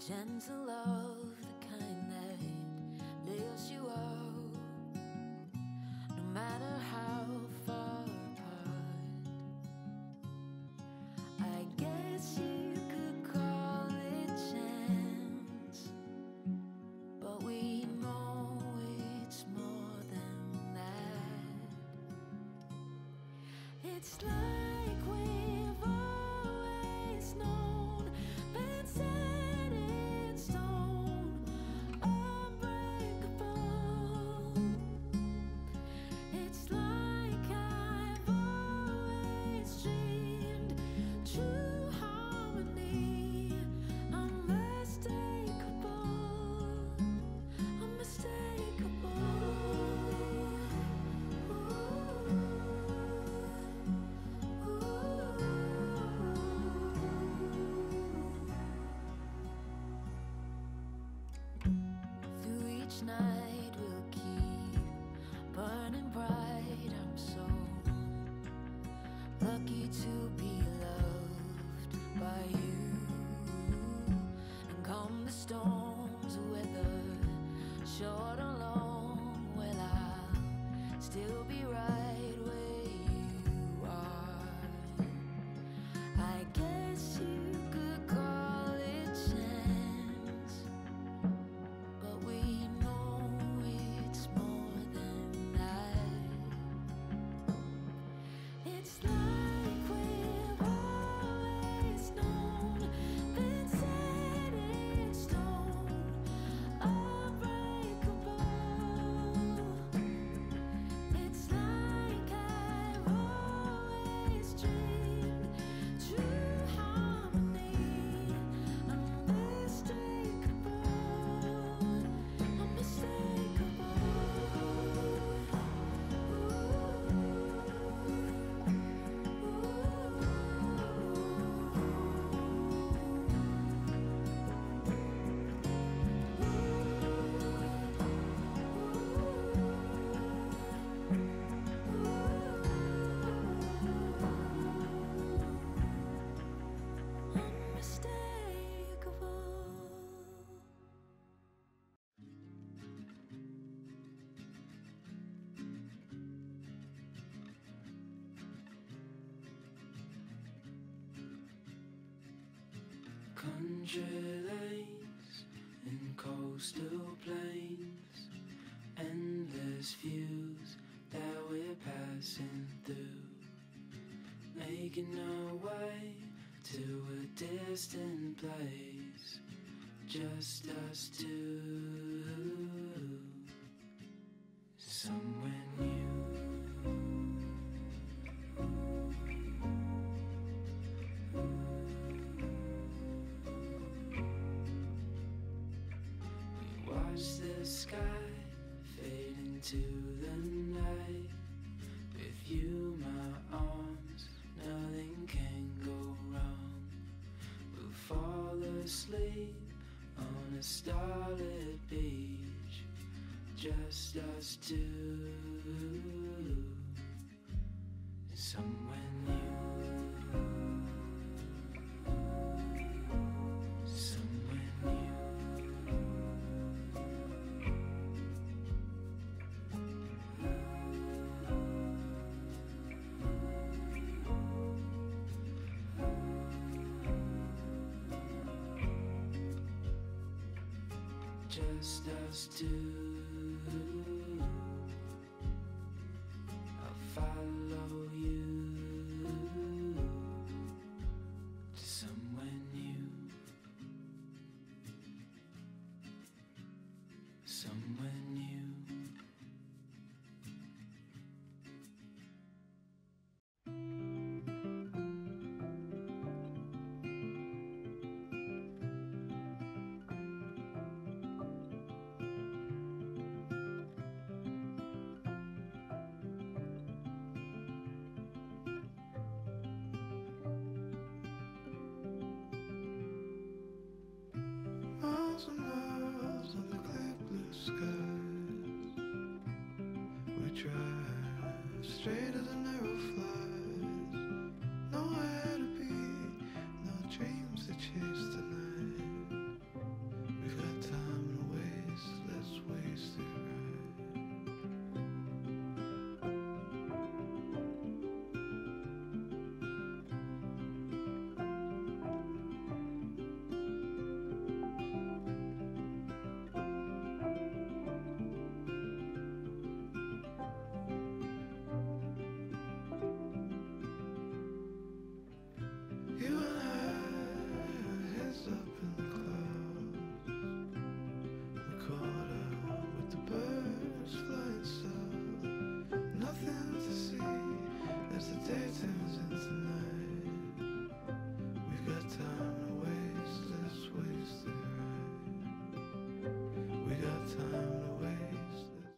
gentle love, the kind that lifts you up, no matter how far apart. I guess you could call it chance, but we know it's more than that. It's like we've always known, been set in stone, unbreakable. It's like I've always dreamed, true harmony, unmistakable, unmistakable. Through each night we'll keep burning bright. I'm so lucky to be loved by you. And come the storms, whether short or long, well, I'll still be right where you are. I guess you could call it chance, but we know it's more than that. It's like we've always known, been set in stone, unbreakable. It's like I've always dreamed, true harmony, unmistakable, unmistakable. Unmistakable. Country lanes and coastal plains, endless views that we're passing through, making our way to a distant place, just us two, somewhere new. Watch the sky fade into the night. With you, my arms, nothing can go wrong. We'll fall asleep on a starlit beach, just us two, somewhere new. Somewhere new. Just us two. I'll follow you to somewhere new. Somewhere new. Miles and miles of the clear blue skies, we drive straight as